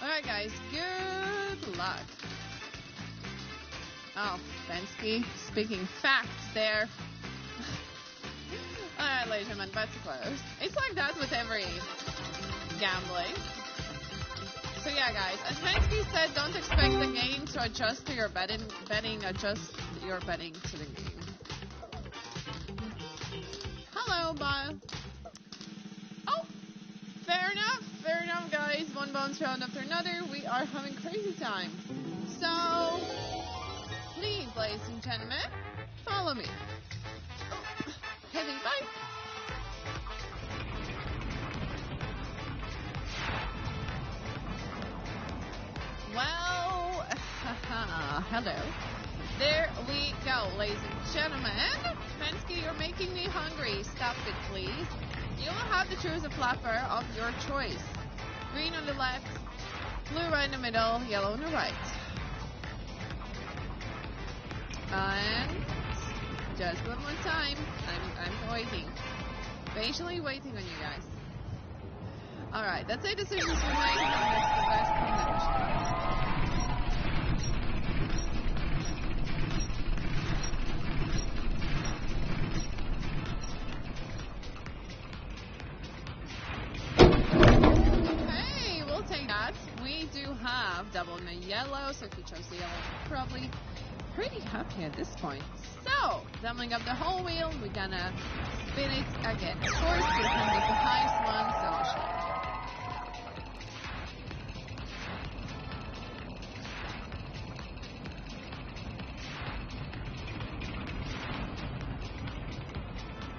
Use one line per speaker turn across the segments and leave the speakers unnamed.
Alright guys, good luck. Oh, Bensky speaking facts there. Alright, ladies and gentlemen, bets closed. It's like that with every gambling. So yeah, guys, as Bensky said, don't expect the game to adjust to your betting. Adjust your betting to the game. Hello, Bob. Oh, fair enough, guys. One bounce round after another. We are having crazy time. So, please, ladies and gentlemen, follow me. Oh, heavy bite. Well, hello. There we go, ladies and gentlemen. Bensky, you're making me hungry. Stop it, please. You will have to choose a flapper of your choice. Green on the left, blue right in the middle, yellow on the right. And just one more time. I'm waiting. Patiently waiting on you guys. Alright, that's a decision to make. That's the best combination. We do have double in the yellow, so if you chose the yellow, you're probably pretty happy at this point. So, doubling up the whole wheel, we're gonna spin it again. Of course, this one is the highest one, so I'll show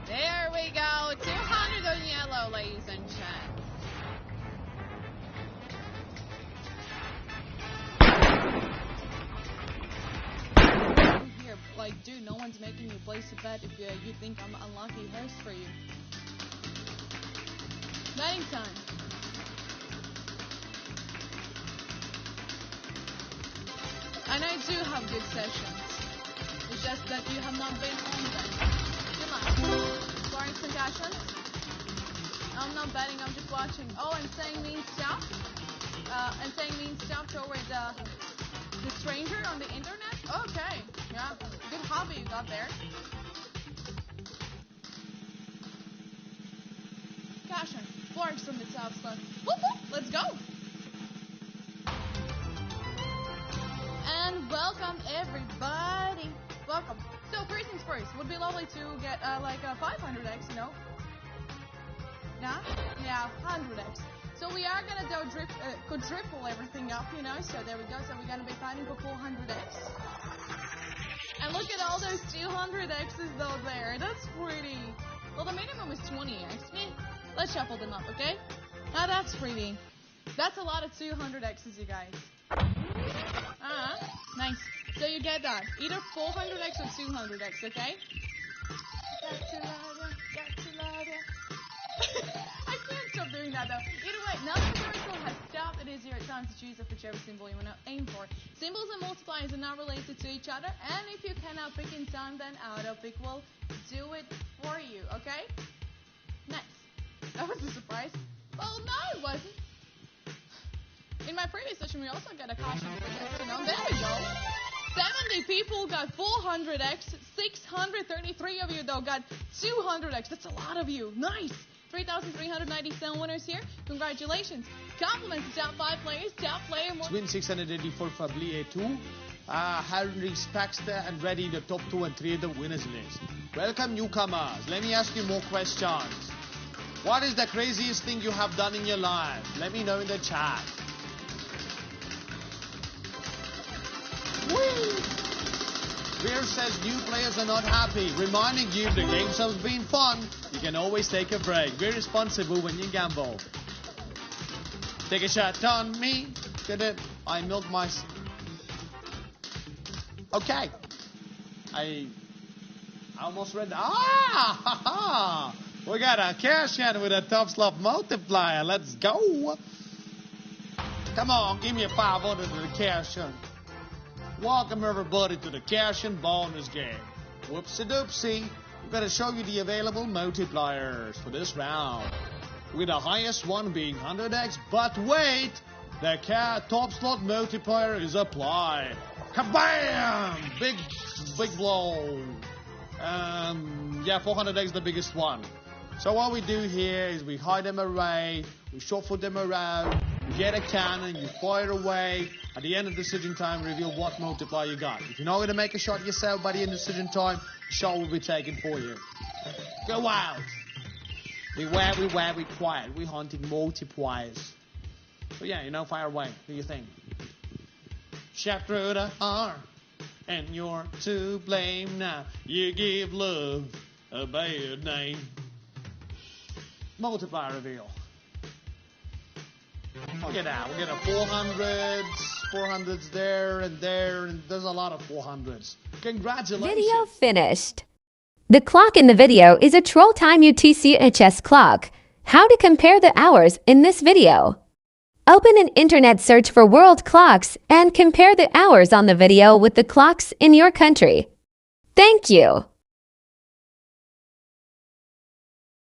you. There we go, 200 on yellow, ladies and gents.
Like, dude, no one's making you place a bet if you think I'm unlucky. Here's for you. Betting time. And I do have good sessions. It's just that you have not been on them. Good luck. Scoring concussions. I'm not betting, I'm just watching. Oh, and saying mean stuff. And saying mean stuff toward the stranger on the internet. Okay, yeah. Good hobby you got there. Caution. Flarks from the top spot. Whoop whoop. Let's go. And welcome everybody. Welcome. So first things first, would be lovely to get like a 500x, you know? Nah? Yeah, 100x. So we are gonna do quadruple everything up, you know? So there we go. So we're gonna be fighting for 400x. And look at all those 200x's though there. That's pretty. Well, the minimum is 20x. Let's shuffle them up, okay? Now that's pretty. That's a lot of 200x's, you guys. Nice. So you get that. Either 400x or 200x, okay? I can't stop doing that though. Either way, now that the rehearsal has stopped, it is your time to choose whichever symbol you want to aim for. Symbols and multipliers are not related to each other, and if you cannot pick in time, then AutoPick will do it for you, okay? Nice. That was a surprise. Well, no, it wasn't. In my previous session, we also got a caution for this, you know? There we go. 70 people got 400x. 633 of you, though, got 200x. That's a lot of you. Nice. 3,397 winners here. Congratulations. Compliments to top 5 players. Top player more.
Win 684 for Blie 2. Henry Spaxter and Reddy, the top 2 and 3 of the winners list. Welcome, newcomers. Let me ask you more questions. What is the craziest thing you have done in your life? Let me know in the chat. Woo! Weir says new players are not happy. Reminding you, the games have been fun. You can always take a break. Be responsible when you gamble. Take a shot on me. Get it? I milk my... Okay. I almost read... We got a cash in with a top slot multiplier. Let's go. Come on, give me a 500 to the cash in. Welcome everybody to the cash and bonus game. Whoopsie doopsie. We're going to show you the available multipliers for this round. with the highest one being 100x. But wait, the top slot multiplier is applied. Kabam! Big blow. Yeah, 400x the biggest one. So what we do here is we hide them array, we shuffle them around, you get a cannon, you fire away. At the end of decision time, reveal what multiplier you got. If you're not going to make a shot yourself by the end of decision time, the shot will be taken for you. Go out. Beware, we quiet. We're hunting multipliers. So yeah, fire away. Do your thing. Shot through the heart, and you're to blame now. You give love a bad name. Multiplier reveal. Look at that. We get a 400s there, and there's a lot of 400s. Congratulations.
Video finished. The clock in the video is a Troll Time UTC-HS clock. How to compare the hours in this video. Open an internet search for world clocks and compare the hours on the video with the clocks in your country. Thank you.